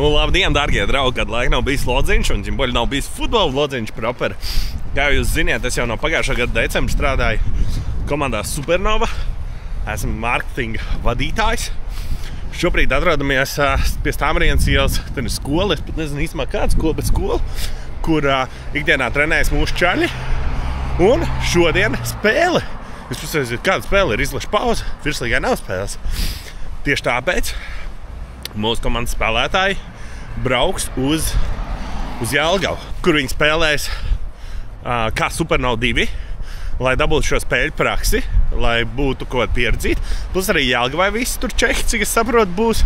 Nu, labdien, dārgie draugi, kad laika nav bijis lodziņš un ģimboļi nav bijis futbola lodziņš proper. Kā jūs ziniet, es jau no pagājušā gada decembra strādāju komandā Supernova. Esmu mārketinga vadītājs. Šobrīd atrodamies pie Stāmrienas ielas. Te ir skola, es pat nezinu īstumā kāda skola, bet skola, kur ikdienā trenējas mūsu čaļi. Un šodien spēle. Jūs pasēsiet, kāda spēle ir izlaša pauze, virslīgai nav spēles. Tieši tāpēc mūsu komandas spēlētāji brauks uz Jelgavu, kur viņi spēlēs kā Supernova 2, lai dabūtu šo spēļu praksi, lai būtu ko pieredzīt. Plus arī Jelgavai visi tur čehi, cik es saprotu, būs.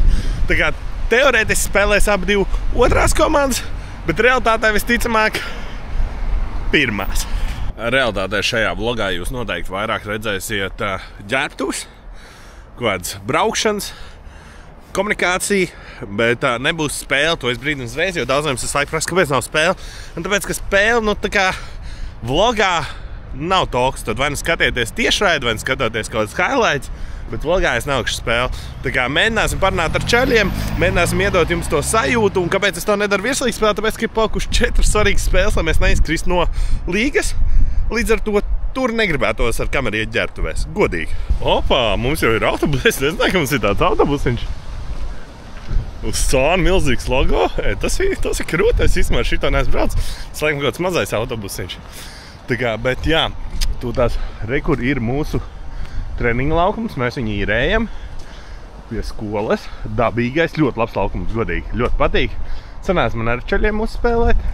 Tā kā teorētiski spēlēs abi divu otrās komandas, bet realitātē visticamāk pirmās. Realitātē šajā vlogā jūs noteikti vairāk redzēsiet ģērbtuves, kādas braukšanas, komunikācija, bet nebūs spēle, to es brīdim uzreiz, jo daudziem es laiku prasu, kāpēc nav spēle. Un tāpēc, ka spēle, nu tā kā vlogā nav toks, tad vai nu skatieties tiešraidi, vai nu skatoties kaut kāds highlights, bet vlogā es nelikšu spēli. Tā kā mēģināsim parunāt ar čaļiem, mēģināsim iedot jums to sajūtu, un kāpēc es to nedaru virslīgas spēli, tāpēc, ka ir palikuši 4 svarīgas spēles, lai mēs neizkrist no līgas. Līdz ar to tur negribētos ar kameru iet ģērbtuvēs. Godīgi. Opā, mums jau ir autobus. Es nezināju, ka mums ir tāds autobusiņš. Uz sāna milzīgs logo. Tas ir krūti. Es īstenībā šito neesmu braucis. Tas laikam kāds mazais autobusiņš. Tā kā, bet jā, tu tās rekur ir mūsu treniņa laukums. Mēs viņu īrējam pie skolas. Dabīgais, ļoti labs laukums, godīgi. Ļoti patīk. Sanāc man ar čaļiem uzspēlēt.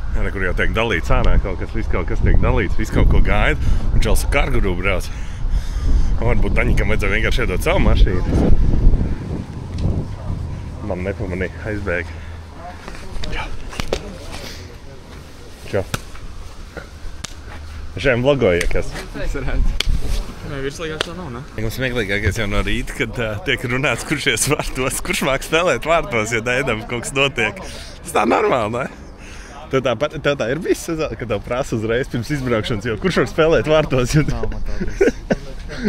Jā, kur jau tiek dalīts ārā kaut kas, viss kaut kas tiek dalīts, viss kaut ko gaida. Un čals ar karguru brauc. Varbūt Daņikam vajadzēja vienkārši iedot savu mašīnu. Man nepamanīja, aizbēga. Jā. Čau. Šajam vlogoja, kas? Es varētu. Nē, virslīgās tā nav, ne? Mums smieklīgākais jau no rīta, kad tiek runāts, kurš ies vārtos, kurš māk spēlēt vārtos, ja dēdam kaut kas notiek. Tas tā normāli, ne? Tev tā ir viss, ka tev prasa uzreiz pirms izbraukšanas, jo kurš var spēlēt vārtos? Nav man tā viss.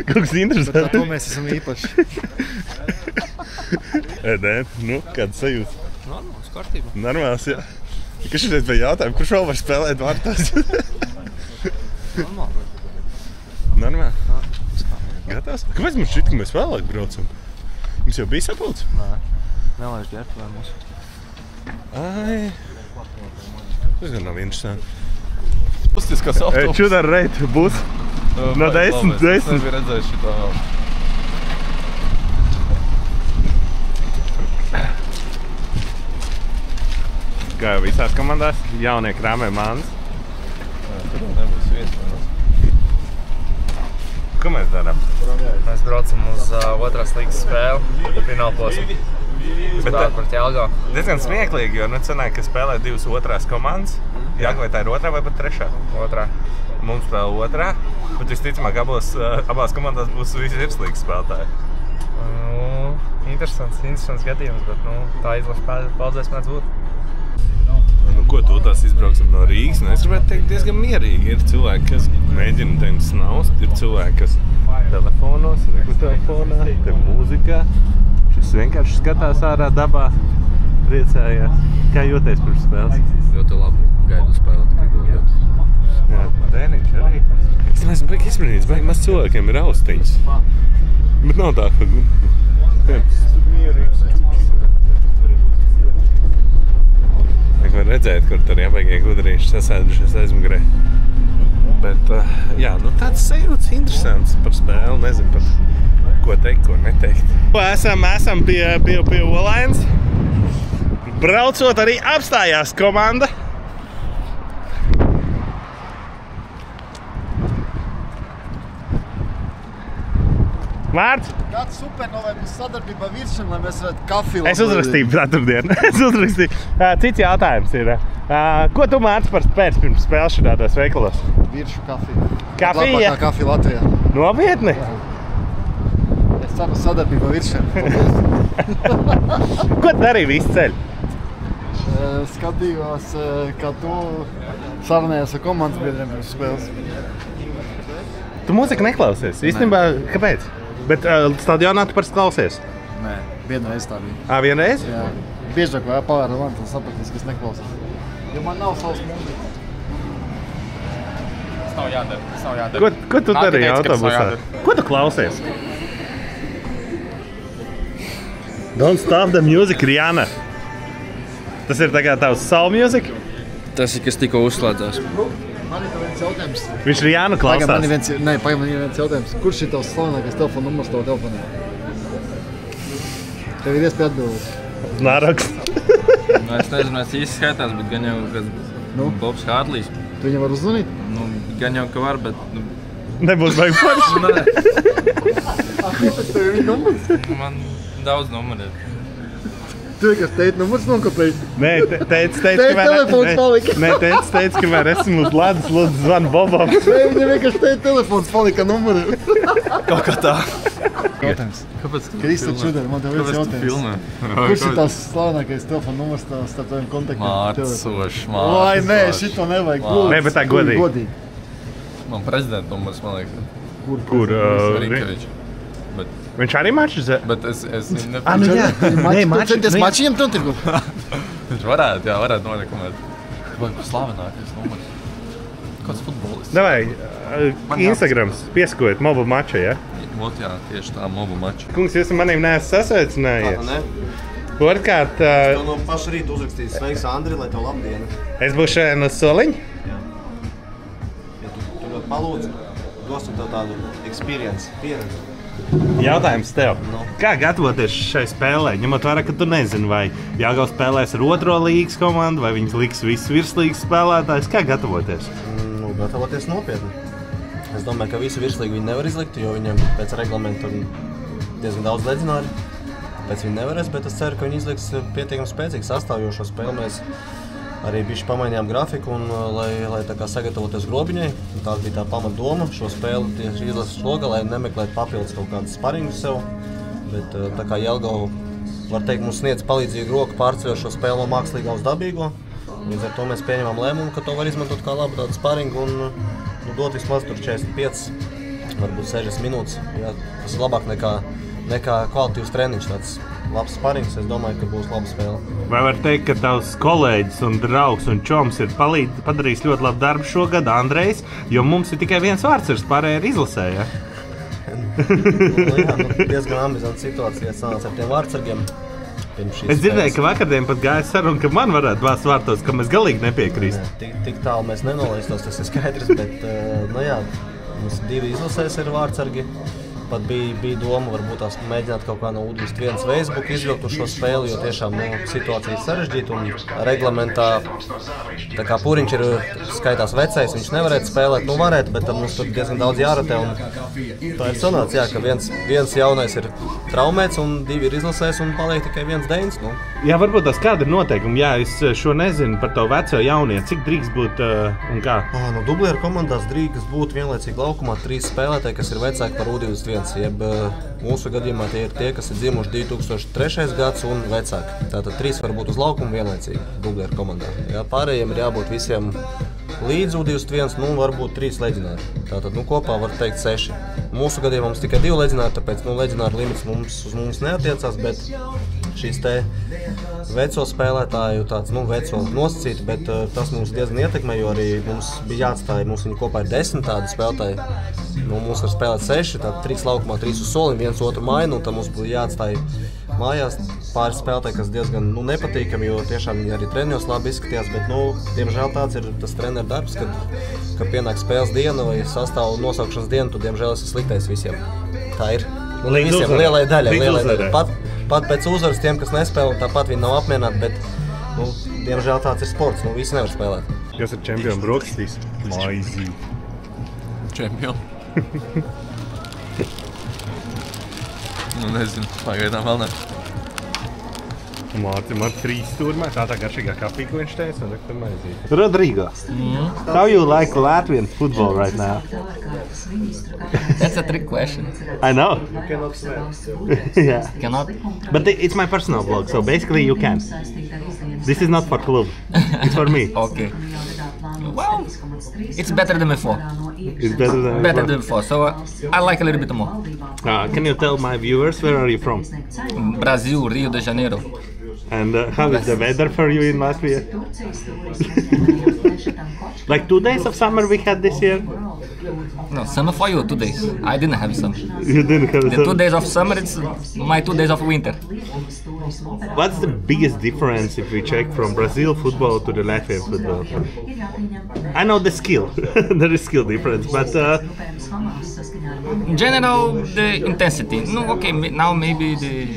Kaut kas interesants. Bet ar to mēs esam īpaši. Edēn, nu, kāds sajūta? Normāls, kārtībā. Normāls, jā. Kas šodien bija jautājumi, kurš vēl var spēlēt vārtos? Normāli. Normāli? Gatavs? Kāpēc mums šķiet, ka mēs vēlāk braucam? Mums jau bija sapulcs? Nē, nelaiž ģērbtuvē mūsu. Ai. Tas gan nav interesanti. Pustiskās autobus. Čudar reit, būs no 10. Es nebiju redzējis šitā vēl. Kā jau visās komandās, jaunie krāmē mānas. Tur nebūs vietas. Ko mēs darām? Mēs braucam uz otrās līgas spēli, finālposmu. Spēlēt pret Jelgavu. Diezgan smieklīgi, jo sanāk, ka spēlē divas otrās komandas. Jelgavai tā ir otrā vai pat trešā? Otrā. Mums spēlē otrā, bet visticamāk abās komandās būs visi virslīgas spēlētāji. Interesants gadījums, bet tā izlaša paudzēs mēdz būt. Nu, ko tu tās izbrauksim no Rīgas? Es gribētu teikt diezgan mierīgi. Ir cilvēki, kas mēģina ten snaust, ir cilvēki, kas telefonos, telefonā, te mūzikā. Šis vienkārši skatās ārā dabā, priecājās. Kā jūties pirms spēles? Ļoti labi. Gaidu spēlēt, gribu ļoti. Jā, Dēniņš arī. Es neesmu baigi izbrīnīts, baigi maz cilvēkiem ir austiņas. Bet nav tā, ka mierīgs. Var redzēt, kur tur jābaigie gudrīši sasēdušies aizmugurē. Bet, jā, nu tāds sajūts interesants par spēli, nezinu pat, ko teikt, ko neteikt. Esam pie Olainas. Braucot arī apstājās komanda. Vārds? Kāds Supernovai būs sadarbība viršana, lai mēs varētu kafiju? Es uzrakstīju ceturtdienu. Cits jautājums ir, ko tu māci par pēc pirms spēles šitādās veikalos? Viršu kafiju. Kafija? Labākā kafija Latvijā. Nopietni? Es ceru sadarbība viršana. Ko tu darīji visu ceļu? Skatījos, kā tu sarunājies ar komandas biedriem pirms spēles. Tu mūziku neklausies? Īstenībā, kāpēc? Bet stadionā tu parasti klausies? Nē, vienreiz tā bija. Vienreiz? Jā. biežāk vai pavēra vantu un sapratīs, kas neklausās. Jo man nav savs mūzika. Tas nav jādara. Ko tu darīji autobusā? Ko tu klausies? Don't stop the music, Rihanna. Tas ir tagad tavs soul music? Tas ir, kas tikko uzslēdzās. Man ir viens jautājums. Viņš Rihanna klausās? Man ir viens jautājums. Kurš ir tavs slavenākais telefona numurs tavā telefonā? Tev ir iespēja atbildēt. Nāraks. Es nezinu, es īsti skaitās, bet gan jau kāds Bobs Hārlijs. Tu viņam var uzzvanīt? Gan jau, ka var, bet... Nebūs vajag forši. Kāpēc tev ir viņa numurs? Man daudz numuri ir. Tu vienkārši teici numurs nokopēji? Nē, teici, telefons palika. Nē, teici, kamēr esmu uz ledus, lūdzu zvanu Bobam. Nē, viņa vienkārši teici, telefons palika numuri. Kaut kā tā. Jautājums. Kāpēc tu Krista Čudar, man tev viens jautājums. filmē? Kurš ir tās slavenākais telefona numurs starp taviem kontaktiem? Mārcošs. Vai, nē, šito nevajag. Lūdzu. Nē, bet tā godīgi. Man prezidenta numurs, man liekas. Kur? Rinkevičs. Viņš arī mačus? Bet es jā. Nē, mačs viņam tur tirgu. Viņš varētu norekomēt. Vai slavenākais numurs? Kāds futbolists? Davai, Instagrams, piesakojiet mobu maču, ja? Ot, jā, tieši tā, mobu maču. Kungs, jūs manīm neesat sasveicinājies? Ne? Otrkārt, Tu no paša rīta uzrakstīsi sveiks Andri, lai tev labdiena. es būšu šodien uz soliņu. Ja tu ļoti palūdzi, dosim tev tādu experience, pieredzi. Jautājums tev. Kā gatavoties šai spēlē? Ņemot vērā, ka tu nezini, vai Jāgauts spēlēs ar otro līgas komandu, vai viņas liks visus virslīgas spēlētājus. Kā gatavoties? Gatavoties nopietni. Es domāju, ka visu virslīgu viņi nevar izlikt, jo viņiem pēc reglamenta ir diezgan daudz leģionāri. Tāpēc viņi nevarēs, bet es ceru, ka viņi izliks pietiekami spēcīgi sastāvjošo spēli. Mēs arī bišķi pamainījām grafiku, un, lai tā kā sagatavoties grobiņai. Tā bija tā pamatdoma šo spēli tieši izlases logā, lai nemeklētu papildus kaut kādus sparingus sev. Bet tā kā Jelgava, var teikt, mums sniedz palīdzīgu roku pārceļot šo spēli no mākslīgā uz dabīgo. Līdz ar to mēs pieņemam lēmumu, ka to var izmantot kā labu tādu sparingu un dot vismaz tur 45, varbūt 60 minūtes. Jā, tas ir labāk nekā kvalitīvs treniņš, tāds labs sparings. Es domāju, ka būs laba spēle. Vai var teikt, ka tavs kolēģis un draugs un čoms ir padarījis ļoti labu darbu šogad, Andrejs, jo mums ir tikai viens vārds, pārējie ir izlasē, ja? Jā, diezgan ambizanta situācija sanāca ar tiem vārdsargiem. Es dzirdēju, ka vakardien pat gāja saruna, ka man varētu bāzt vārtos, ka mēs galīgi nepiekrīst. Tik tālu mēs nenolaistos, tas ir skaidrs, bet jā, mums 2 izlasēs ir vārdsargi. Pat bija doma varbūt tās mēģināt kaut kā no U21 Facebook izvilkt uz šo spēli, jo tiešām situācija ir sarežģīta un reglamentā tā kā Puriņš ir skaitās vecais, viņš nevarētu spēlēt, varētu, bet mums tur diezgan daudz jārotē un tā ir sanāca, jā, ka viens jaunais ir traumēts un 2 ir izlasēs un paliek tikai viens deins. Jā, varbūt tās kāda ir noteikumi, jā, es šo nezinu par to veco jaunie, cik drīkst būt un kā? No dublieru komandās drīkst būt vienlaicīgi laukumā 3 spēlētāji, kas ir vecāki par U21. Jeb mūsu gadījumā tie ir tie, kas ir dzimuši 2003. gads un vecāki. Tātad 3 var būt uz laukuma vienlaicīgi dublieru komandā. Jā, pārējiem ir jābūt visiem līdz U21, varbūt 3 leģionāri. Tātad kopā var teikt 6. Mūsu gadījumā mums tikai 2 leģionāri, tāpēc leģionāru limits uz mums neatiecās, bet šīs te veco spēlētāju tāds, veco nosacīti, bet tas mums diezgan ietekmē, jo arī mums bija jāatstāja, mums viņi kopā ir 10 tādi spēlētāji. Mums var spēlēt 6, tad 3 laukumā, 3 uz solim, 1 otru mainu, un tad mums bija jāatstāja mājās pāris spēlētāji, kas diezgan nepatīkami, jo tiešām viņi arī treniņos labi izskatījās, bet, diemžēl tāds ir tas treneru darbs, kad pienāk spēles diena vai sastāvu nosaukšanas diena, tu diemžēl esi sliktais visiem. Tā ir. Visiem, lielai daļai. Pat pēc uzvaras tiem, kas nespēlē, tāpat viņi nav apmierināti, bet, diemžēl tāds ir sports, visi nevar spēlēt. Kas ir čempionu brokastīs? Maizi. Čempionu. Nezinu, pagaidām vēl ne. Mārtim ar 3 stūrmē, tā garšīgā kafija, ko viņš teica, un tur maizīt. Rodrigo, how you like Latvian football right now? That's a trick question. I know. You cannot smell. Yeah. Cannot? But it's my personal blog, so basically you can. This is not for club, it's for me. Okay. Well, it's better than before. It's better than Better than before, so I like a little bit more. Can you tell my viewers where are you from? Brazil, Rio de Janeiro. And how is the weather for you in Latvia? Like 2 days of summer we had this year? No, summer for you, 2 days. I didn't have summer. You didn't have The 2 days of summer, it's my 2 days of winter. What's the biggest difference if we check from Brazil football to the Latvian football? I know the skill, there is skill difference, but In general, the intensity. No, okay, now maybe the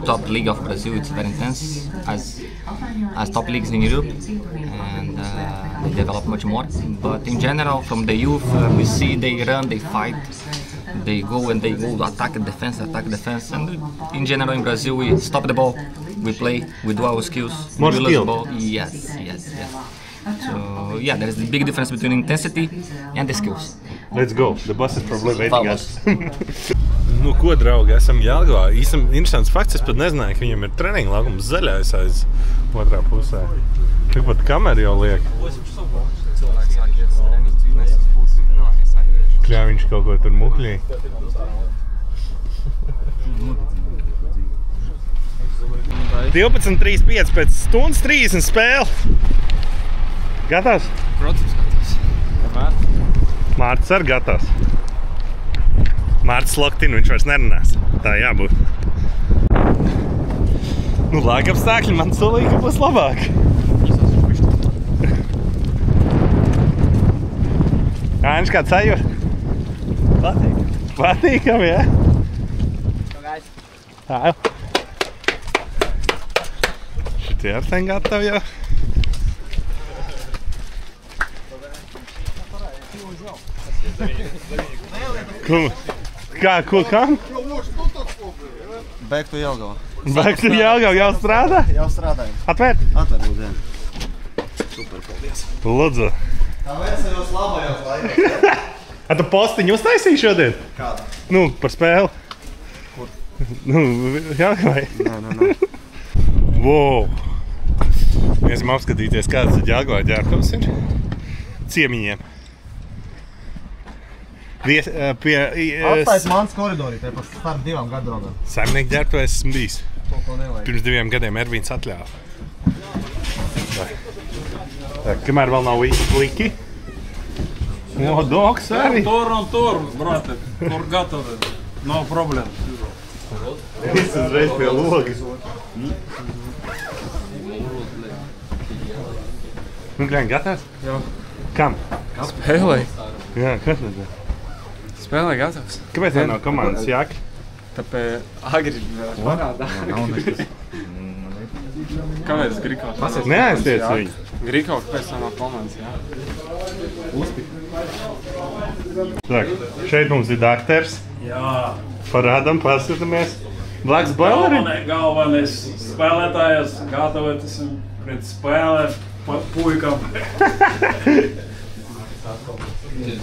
top league of Brazil it's very intense as top leagues in Europe, and they develop much more. But in general, from the youth, we see they run, they fight, they go attack defense, and in general in Brazil we stop the ball, we play, we do our skills, More we skill. lose the ball. Yes. So yeah, there is a big difference between intensity and the skills. let's go, the bus is probably waiting us. Vamos. Nu, ko, draugi, esam Jelgavā. Īstam interesants fakts, es pat nezināju, ka viņam ir treniņa laukums zaļais aiz otrā pusē. Tikpat kamera jau liek. Kļāviņš kaut ko tur muhļī. (12:35) pēc stundas 30 spēle. Gatavs? Protams, gatavs. Kamēr? Mārtis arī gatavs. Mārtis loktina, viņš vairs nerunās. Tā jābūt. Nu, laika apstākļi man solīja, ka būs labāk. Āņš, kāds sajūta? Patīkam, jā? Tā jau. Šitie ar ten gatavi jau. Kam? Back to Jelgava. Back to Jelgava, jau strādā? Jau strādājam. Atvērt? Atver, lūdzu. Super, paldies. Lūdzu. Tā veicējos labajos laikos. A tu postiņu uztaisīji šodien? Kādu? Nu, par spēli. Kur? Nu, Jelgavai. Nē. Wow. Mēs varam apskatīties, kādas Jelgavā ģērbtuvs ir. Ciemiņiem. Atstājas mans koridorī, te par starp 2 garderobēm. Saimnieku ģērbtuvē esmu bijis. To nevajag. Pirms 2 gadiem Ervīns atļāva. Tā, kamēr vēl nav liki. O, doks arī. Тур, брате, тур готовы, no problem. Es uzreiz pie logas. Nu, Gleņ, gatavs? Jā. Kam? Spēlē. Jā, kas tad? Spēlē gatavs. Kāpēc nav komandas jaki? Tāpēc agri parādā. Kāpēc Griko? Neaiztiec viņu. Griko, kāpēc tā nav komandas, jā? Tak, šeit mums ir dakters. Jā, Parādam, paskatāmies. Blacks Boileri? galvenais spēlētājs gatavojas pret spēlē puikam.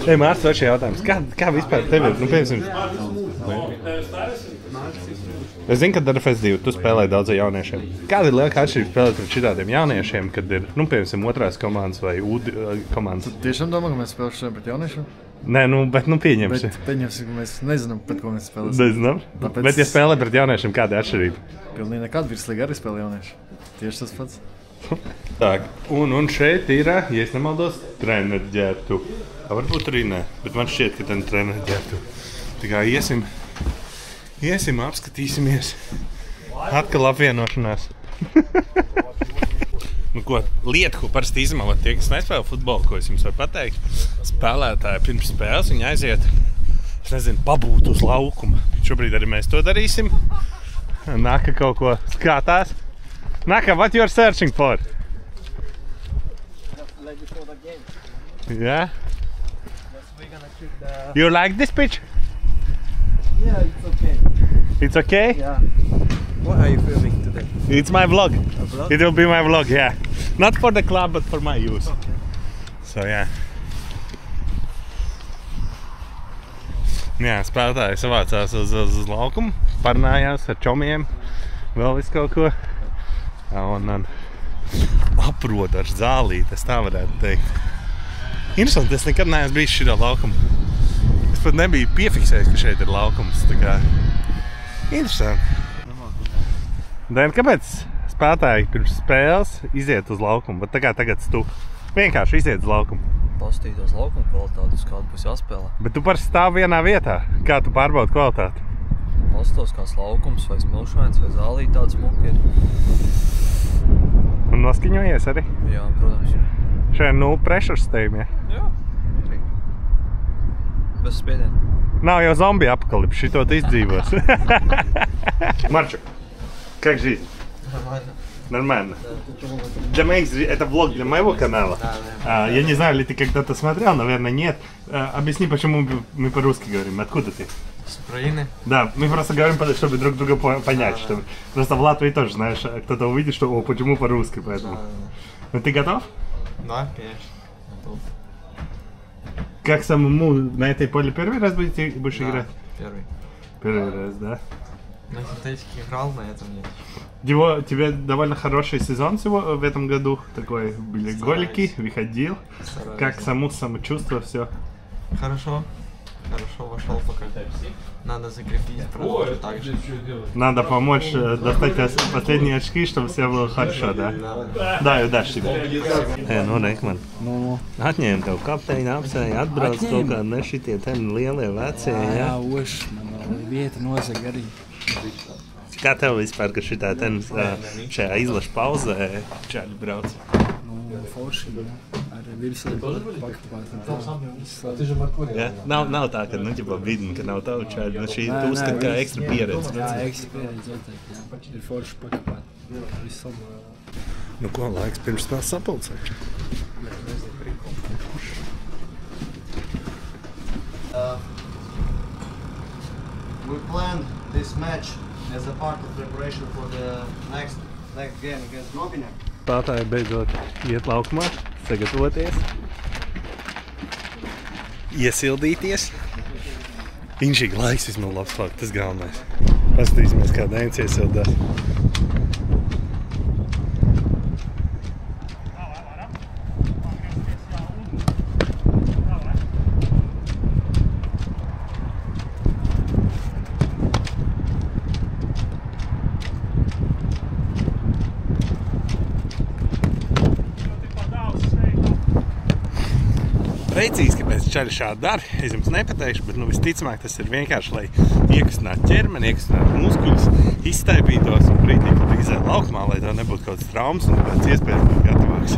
Ei, Mārcis, vai šie jautājums? Kā vispār tev ir? Nu, piemēram, es zinu, ka DRFS 2 tu spēlēji daudz ar jauniešiem. Kāda ir lielākā atšķirība spēlēt pret šitādiem jauniešiem, kad ir, nu, piemēram, otrās komandas vai komandas? Tiešām domā, ka mēs spēlēsim pret jauniešiem? Nē, nu, bet pieņemsim. Bet pieņemsim, ka mēs nezinām, pret ko mēs spēlēsim. Nezinām. Tāpēc- Bet, ja spēlē pret jauniešiem, kāda ir atšķirība? Pilnīgi nekad virslīga arī spēlē jaunieši. Tieši tas pats. Tā, un šeit ir, ja es nemaldos, treneru ģērbtu. Varbūt arī nē, bet man šķiet, ka ten treneru ģērbtu. Tā kā iesim, apskatīsimies. Atkal apvienošanās. Nu ko, lieta, ko parasti izmanto tie, kas nespēlē futbolu, ko es jums varu pateikt. Spēlētāji pirms spēles viņi aiziet, es nezinu, pabūt uz laukuma. Šobrīd arī mēs to darīsim. Nāka kaut ko skatās. Nāka, what you are searching for? Yeah? You like this pitch? Yeah, it's okay. It's okay? Yeah. What are you filming today? It's my vlog. A vlog? It will be my vlog, yeah. Not for the club, but for my use. Okay. So, yeah. Jā, spēlētāji savācās uz laukumu, parunājās ar čomiem, vēl visu kaut ko. Un aprod ar zālīti, es tā varētu teikt. Interesanti, es nekad neesmu bijis šitā laukuma. Es pat nebiju piefiksējis, ka šeit ir laukums. Tā kā interesanti. Dain, kāpēc spēlētāji pirms spēles iziet uz laukumu? Bet tagad tu vienkārši iziet uz laukumu. Pastītos laukuma kvalitāti, uz kādu būs jāspēlē. Bet tu parasti stāv vienā vietā. Kā tu pārbaudi kvalitāti? Pastos kāds laukums, vai smilšains, vai zālīt tāds muki ir. Un noskaņojies arī? Jā, protams. Šajā 0 pressure stējumie? Jā. Bez spiediena. Nav jau zombiju apokalipsi, šito tu izdzīvos. Марчик, как жизнь? Нормально. Нормально. Для моих зрителей, это влог для моего канала. Я не знаю, ли ты когда-то смотрел, наверное, нет. Объясни, почему мы по-русски говорим. Откуда ты? С Украины. Да, мы просто говорим, чтобы друг друга понять. Чтобы... Просто в Латвии тоже, знаешь, кто-то увидит, что почему по-русски, поэтому. Ну ты готов? Да, конечно. Готов. Как самому на этой поле первый раз будешь играть? Первый. Первый раз, да? На синтетике играл, на этом нет. Тебе довольно хороший сезон в этом году. Такой были голики, выходил. Стараюсь. Как самочувство, все. Хорошо. Хорошо вошел пока. Надо закрепить, продолжить так же. Надо помочь достать последние очки, чтобы все было хорошо, да? Да, и удачи тебе. Nu, Reikman, atņēma tev kapteini, apsēja, atbrauc kaut kā nešitie ten lielie vecie, jā? Jā, oši, man vieta nozaga arī. Kā tev vispār, ka šitā ten šajā izlaša pauzē čāļi brauc? Forši, ar virslielu pakapāt. Ja? Nav tā, ka ģipa vidini, ka nav tavu čāļi, nu šī tu uzskat kā ekstra pieredze. Jā, ekstra pieredze, noteikti. Ir forši pakapāt. Viss labā. Nu ko, laiks pirms spēles sapulcēt? We planned this match as a part of preparation for the next game against Grobiņa. Spēlētāji beidzot iet laukumā, sagatavoties, iesildīties. Inšīgi laiks vismaz labs fakts, tas galvenais. Paskatīsimies, kā Dainis iesildās. Precīzi, kāpēc čaļi šādi dara, es jums nepateikšu, bet visticamāk tas ir vienkārši, lai iekustinātu ķermeni, iekustinātu muskuļus, izstaipītos un brīdī, kad iziet laukumā, lai tev nebūtu kaut kāds traumas un pēc iespējas būtu gatavāks.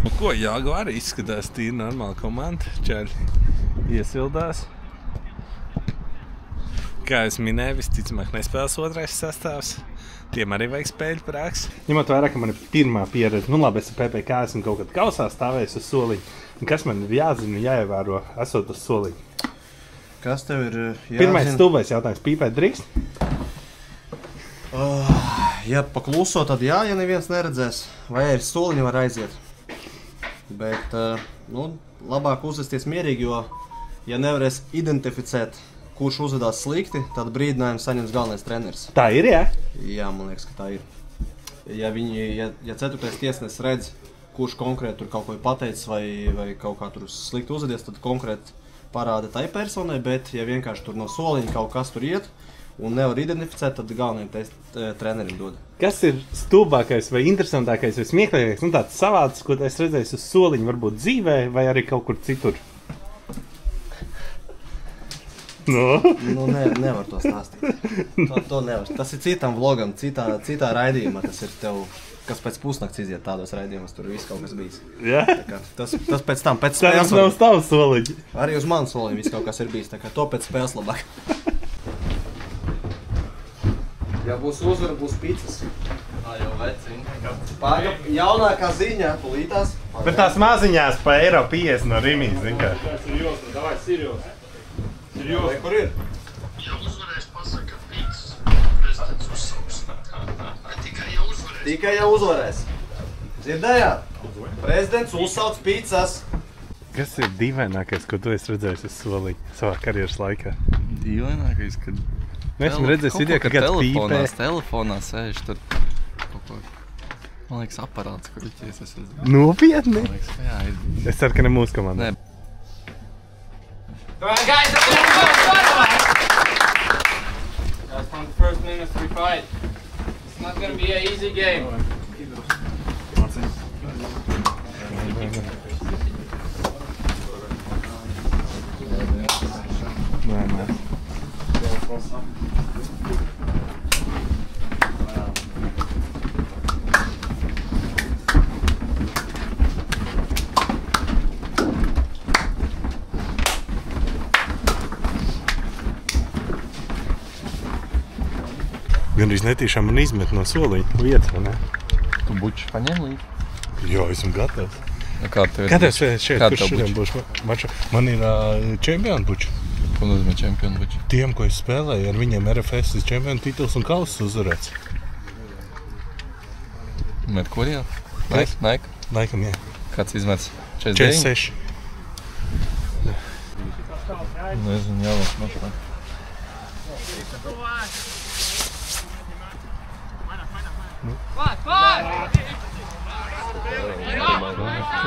Nu ko, Jāgvar izskatās tīri normāla komanda, čaļi iesildās. Kā es minēju, visticamāk nespēles otrais sastāvs. Tiem arī vajag spēļu prāks. Ņemot vairāk, ka man ir pirmā pieredze. Nu labi, es ar PPK esmu kaut kad kausā stāvējis uz soliņa. Un kas man ir jāzina, jāievēro, esot uz soliņa? Kas tev ir jāzina? Pirmais stulbais jautājums. Pīpēt drīkst? Ja pakluso, tad jā, ja neviens neredzēs. Vai ar soliņu var aiziet. Bet, labāk uzvesties mierīgi, jo, ja nevarēs identificēt, kurš uzvedās slikti, tad brīdinājumu saņems galvenais treneris. Tā ir, jā? Jā, man liekas, ka tā ir. Ja ceturtais tiesnesis redz, kurš konkrēti tur kaut ko ir pateicis vai kaut kā tur slikti uzvedies, tad konkrēti parāda tai personai, bet ja vienkārši tur no soliņa kaut kas tur iet un nevar identificēt, tad galvenajam trenerim dod. Kas ir stulbākais vai interesantākais vai smieklīgākais, tāds savāds, ko es redzēju uz soliņa, varbūt dzīvē vai arī kaut kur citur? Nevar to stāstīt. To nevar. Tas ir citam vlogam, citā raidījumā. Tas ir tev, kas pēc pusnakts iziet tādos raidījumos, tur viss kaut kas bijis. Jā? Tas pēc tam, pēc spēles. Tas nav tavs soliņi. Arī uz manu soliņu viss kaut kas ir bijis, tā kā to pēc spēles labāk. Ja būs uzvara, būs picas. Jau veciņa. Jaunākā ziņā, pulītās. Bet tās maziņās pa eiro 50 no Rimijas, zin kā. Серьезно, давай, серьезно. Vai kur ir? Ja uzvarēs, pasaka pīcis, prezidents uzsauks. Tikai jau uzvarēs. Dzirdējāt? Prezidents uzsauc pīcas. Kas ir dīvainākais, ko tu esi redzējis uz soliņa savā karjeras laikā? Dīvainākais, kad... Esmu redzējis video, ka kāds pīpē. Telefonā sēž tur kaut ko... Man liekas, aparāts, kur iķies esmu. Nopietni? Man liekas, jā, ir... Es ceru, ka ne mūsu komandā. Come on, guys, let's go! Guys, from the first minute we fight. It's not gonna be an easy game. Gandrīz netīšām man izmet no soliņa vietas, vai ne? Tu buči paņem līdzi? Jā, esmu gatavs. Kā tev ir? Kādā šeit, kurš šodien būs maču? Man ir čempionu buči. Ko nozīmē čempionu buči? Tiem, ko es spēlēju, ar viņiem RFS ir čempionu tituls un kausis uzvarēts. Met kurjā? Nike? Laikam, jā. Kāds izmets? 46. Nezinu, jālāk mačā.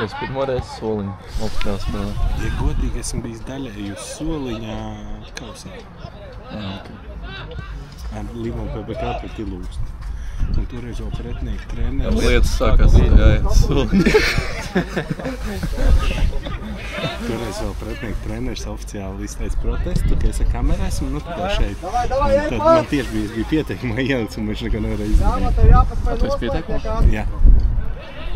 Es pirmoreiz soliņu optikā spēlē. Ja godīgi, esmu bijis daļēji uz soliņā kausā. Ar Limon PPK pret Ilūstu. Un toreiz jau pretnieku treneris. Lietas sākās, jāiet soliņā. Toreiz vēl pretnieku treneris oficiāli izteica protestu, ka es ar kamerā esmu, tā šeit. Tad man tieši bija pieteikumā ielikts, un viņš nekā nevarēja izdarīt. Tu esi pieteikumā? Jā.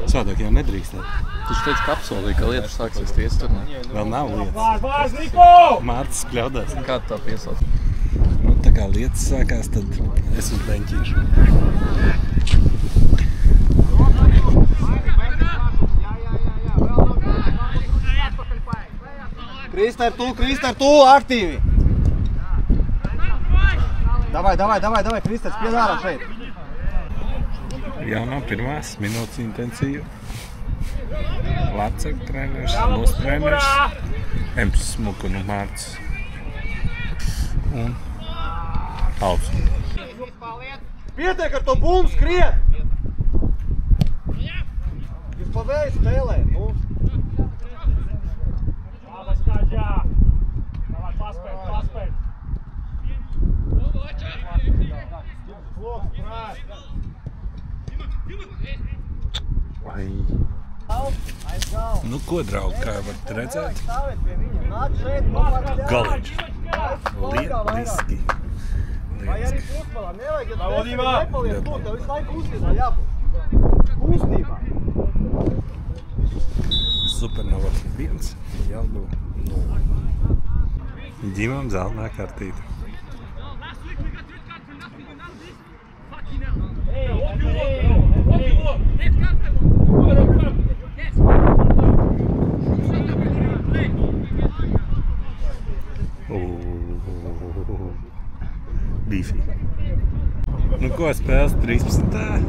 Sādāk jau nedrīkstēt. Tu teici, ka apsolīja, ka lietas sāksies tiesturnā. Vēl nav lietas. Vārds, Niko! Mārcis kļaudās. Kā tu tā piesauc? Nu, tā kā lietas sākās, tad es uz beņķīšu. Krister, tu, aktīvi! Davai, Kristers, piedārā šeit! Jā, nav pirmās minūtes intensīva. Lacek treneris, mūsu treneris, Ems Smuku un Mārcis. Un Alps. Pietiek ar to bumbu skriet! Jūs pa vēju spēlē, nu? Nu, ko, draugi, kā varat redzēt? Galiņš. Lieliski. Vai arī futbolā nevajag, ja tu nepaliec tur, tev visu laiku uzskatā jābūt. Kustībā. Supernova 1, Jeldu 0. Ģimam zeltnā kartīte. Beefy. Nu, ko spēles 13.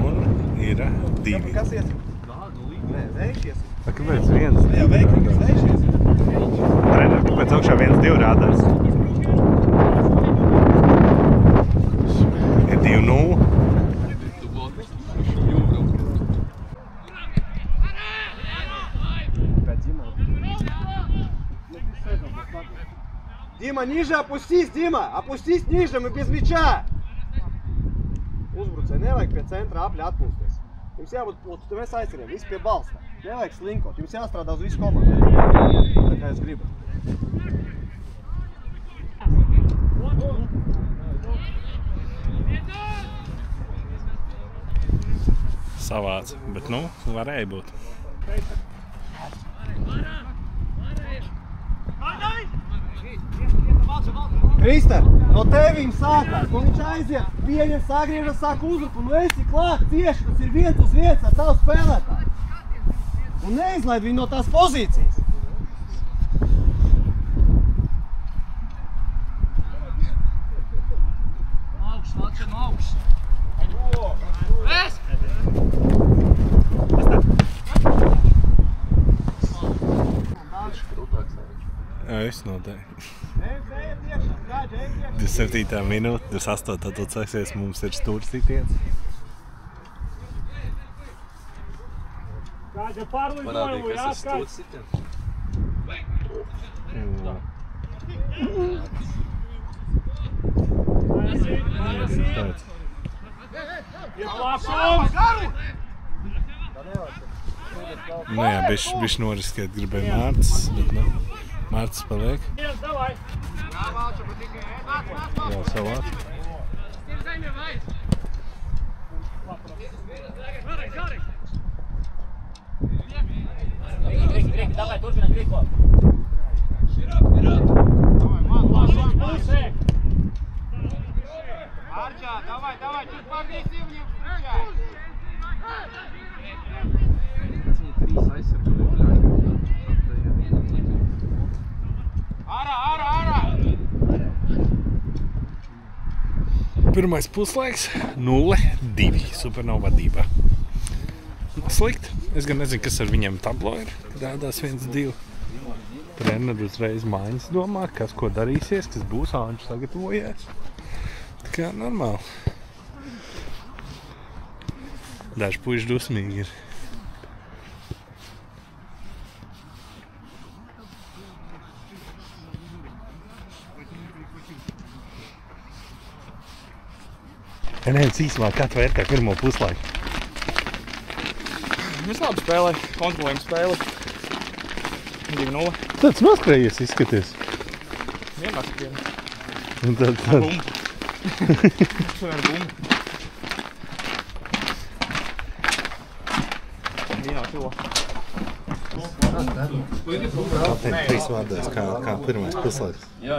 Un ir 2. Kas ies? Nē, veišies. Kāpēc 1? Jā, veiksmīgs veišies. Trener, kāpēc augšā 1-2 rādās? Ir 2-0. Дима, ниже опустись, Дима! Опустись ниже, мы без мяча! Uzbrucēji nevajag pie centra apļa atpūsties. Jums jābūt, mēs aizceriem, visi pie balsta. Nevajag slinkot, jums jāstrādā uz visu komandu. Tā kā es gribu. Savāds, bet nu, varēja būt. Krister, no tevis sākās, ko viņš aiziet, pieņem, sagriežas, sāk uzrupu, nu esi klāt cieši, tas ir 1-1 ar tavu spēlētāju. Un neizlaid viņu no tās pozīcijas. No augšas. Ves! Es noteikti. 27. minūte, 28. tad sāksies, mums ir stūrsītiens. Kāda pārlidojumu, jā, kāds? Nu jā, bišķi noriskēt gribēja Mārcis, bet nu, Mārcis paliek. Jā, savāt. Давай, turpināt grīko. Arčā, давай, чуть поагрессивнее встречай. Ара! Pirmais puslaiks 0-2 Supernova vadībā. Slikti. Es gan nezinu, kas ar viņiem tablo ir. Rādās 1-2. Treneri uzreiz maiņas domā, kas ko darīsies, kas būs Āņš sagatavojies. Tā kā normāli. Daži puiši dusmīgi ir. Ja neviens īsumā, kā tu vērtē pirmo puslaiku? Mēs labi spēlēju, kontrolējam spēli. 2-0. Tāds noskrējies izskaties. Vienmēr skrien. Un tad... Bumbu. Šodien bumbu. Vienā kilo. Pateikt trīs vārdēs, kā pirmais puslaiks. Jā,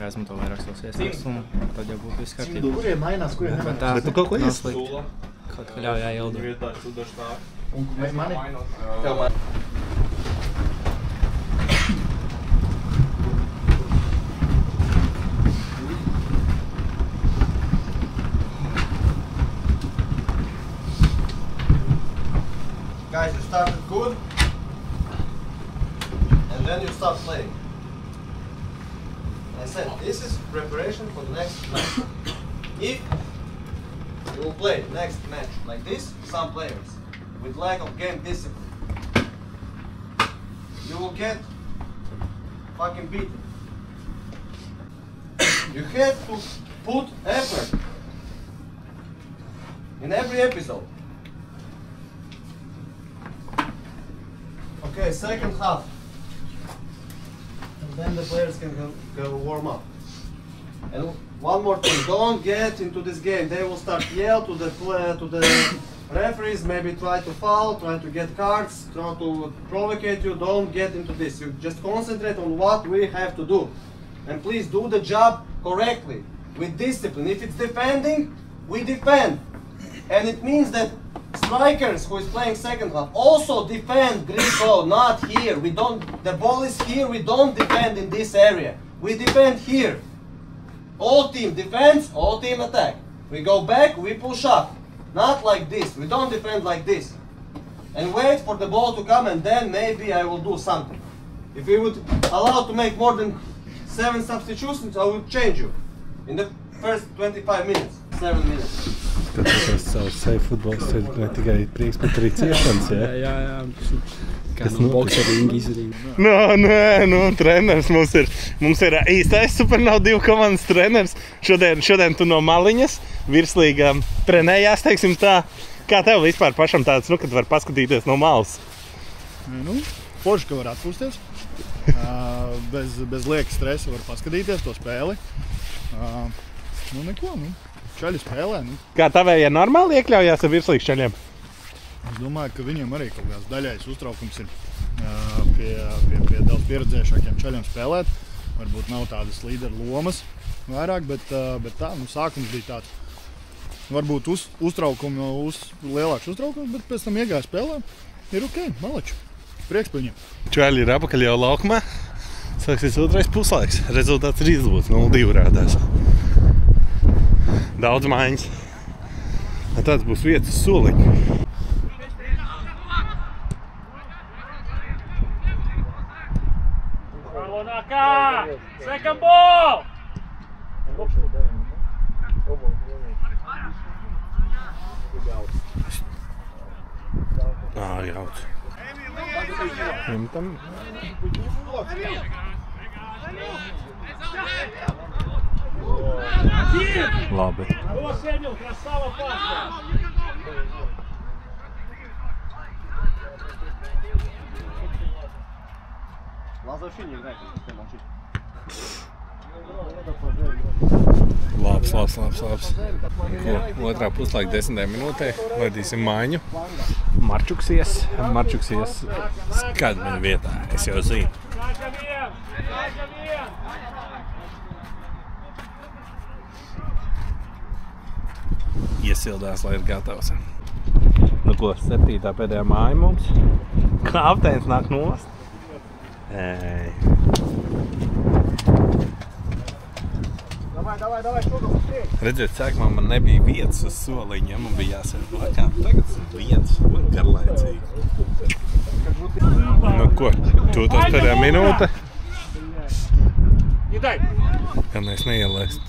esmu to vairāk savs iestāsts un tad jau būtu viss kārtībā. Kuriem mainās, kuriem mainās? Bet tu kaut ko ieslikt? Kaut kā ļauj jāieldu. Un mani? Tev mani. Guys, you started good, and then you start playing. I said, this is preparation for the next match. If you will play next match like this, some players, with lack of game discipline, you will get fucking beaten. You have to put effort in every episode. Okay, second half. And then the players can go warm up. And one more thing, don't get into this game. They will start yell to the referees, maybe try to foul, try to get cards, try to provocate you. Don't get into this. You just concentrate on what we have to do. And please do the job correctly, with discipline. If it's defending, we defend. And it means that strikers who is playing second half also defend Griko, not here. We don't, the ball is here, we don't defend in this area. We defend here. All team defends, all team attack. We go back, we push up. Not like this, we don't defend like this. And wait for the ball to come and then maybe I will do something. If we would allow to make more than 7 substitutions, I would change you. In the first 25 minutes, 7 minutes. Tas savs safe futbols ir ne tikai prieks, bet arī ciešanas, ja? Jā. Kas no bokserīgi izdarīja. Nu, treneris mums ir īstais Supernova 2 komandas treneris. Šodien tu no maliņas virslīgā trenējās, teiksim tā. Kā tev vispār pašam tāds, kad var paskatīties no malas? Forši, ka var atpūsties. Bez lieka stresa var paskatīties to spēli. Neko. Čaļi spēlē. Kā tavējie normāli iekļaujās ar virslīgas čaļiem? Es domāju, ka viņiem arī kaut kāds daļais uztraukums ir pie daudz pieredzējušākiem čaļiem spēlēt. Varbūt nav tādas līderu lomas vairāk, bet tā, sākums bija tāds. Varbūt lielāks uztraukums, bet pēc tam iegāja spēlē. Ir ok, malači. Prieks par viņiem. Čaļi ir apakaļ jau laukumā. Sāksies otrais puslaiks. Rezultāts ir izlūts, 0-2 rādās. Daudz maiņas. Tāds būs vietas soliņi. Second ball! Jauts. Viņam tam... Labi. Labs. Ko, otrā puslaika 10. minūtē laidīsim maiņu. Marčuksies skadmeņa vietā, es jau zinu. Iesildās, lai ir gatavs. Nu ko, 7. pēdējā māja mums. Kapteinis nāk nost. Redziet, sākumā man nebija vietas uz soliņa, man bija jāsēd blakā. Tagad vietas, garlaicīgi. Nu ko, tūtos pēdējā minūte. Gan es neielaist.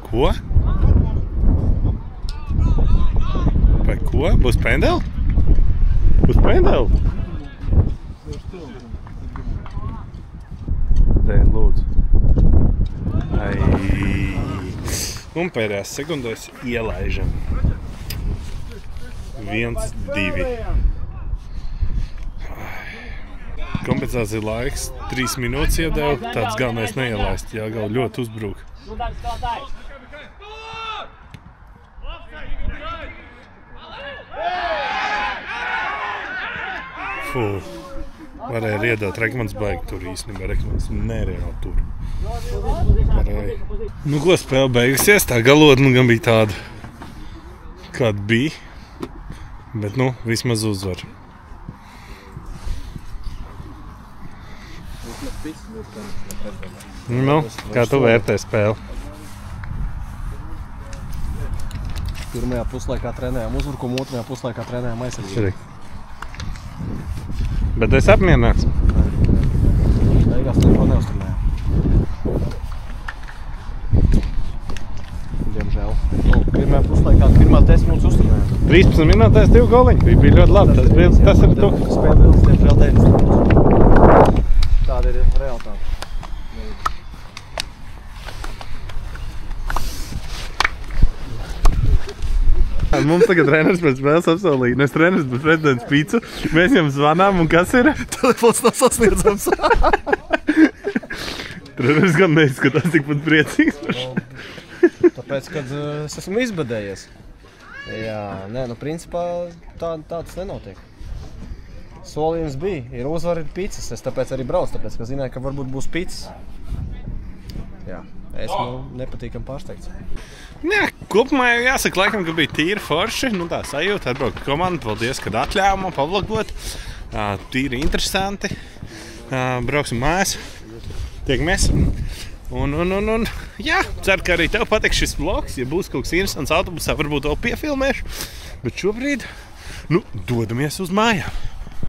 Ko? Vai ko? Būs pendeli? Būs pendeli? Te, lūdzu. Un pēdējās sekundēs ielaižam. 1-2. Kompensācija laiks 3 minūtes iedeva, tāds galvenais neielaist. Jāgau ļoti uzbrūk. Fū. Varēja iedot, Rekmans baigi tur īstenībā, Rekmans nereāli tur. Varēja. Nu ko, spēle beigusies, tā galotne gan bija tāda, kāda bija, bet nu, vismaz uzvar. Nu, kā tu vērtē spēli? Pirmajā puslaikā trenējām uzbrukumu, otrajā puslaikā trenējām aizsardzību. Bet es apmierināts. Beigās neko neuzturnējām. Diemžēl. Pirmajā puslaikā, pirmās 10 minūtes uzturnējām. 13 minūtēs 2 goliņi. Bija ļoti labi. Tas ir tu. Spēle bildes, diemžēl 90 minūtes. Tāda ir realitāte. Mums tagad treneris pēc spēles apsolīja. Nes treneris, bet prezidents Pīcu. Mēs viņam zvanām, un kas ir? Telefons nav sasniedzams. Treneris gan neizskatās tikpat priecīgs. Tāpēc, kad es esmu izbadējies. Jā, nē, nu principā tāds nenotiek. Solījums bija, ir uzvar, ir pīcis. Es tāpēc arī braucu, tāpēc, ka zināju, ka varbūt būs pīcis. Jā, esmu nepatīkam pārsteigts. Jā, kopumā jau jāsaka, laikam, ka bija tīri forši. Nu tā sajūta, atbraukt komandu, paldies, kad atļāva man pavlogot. Tīri interesanti. Brauksim mājās. Tiekamies. Un jā, ceru, ka arī tev patiks šis vlogs. Ja būs kaut kas interesants autobusā, varbūt vēl piefilmēšu. Bet šobrīd, nu, dodamies uz mājām.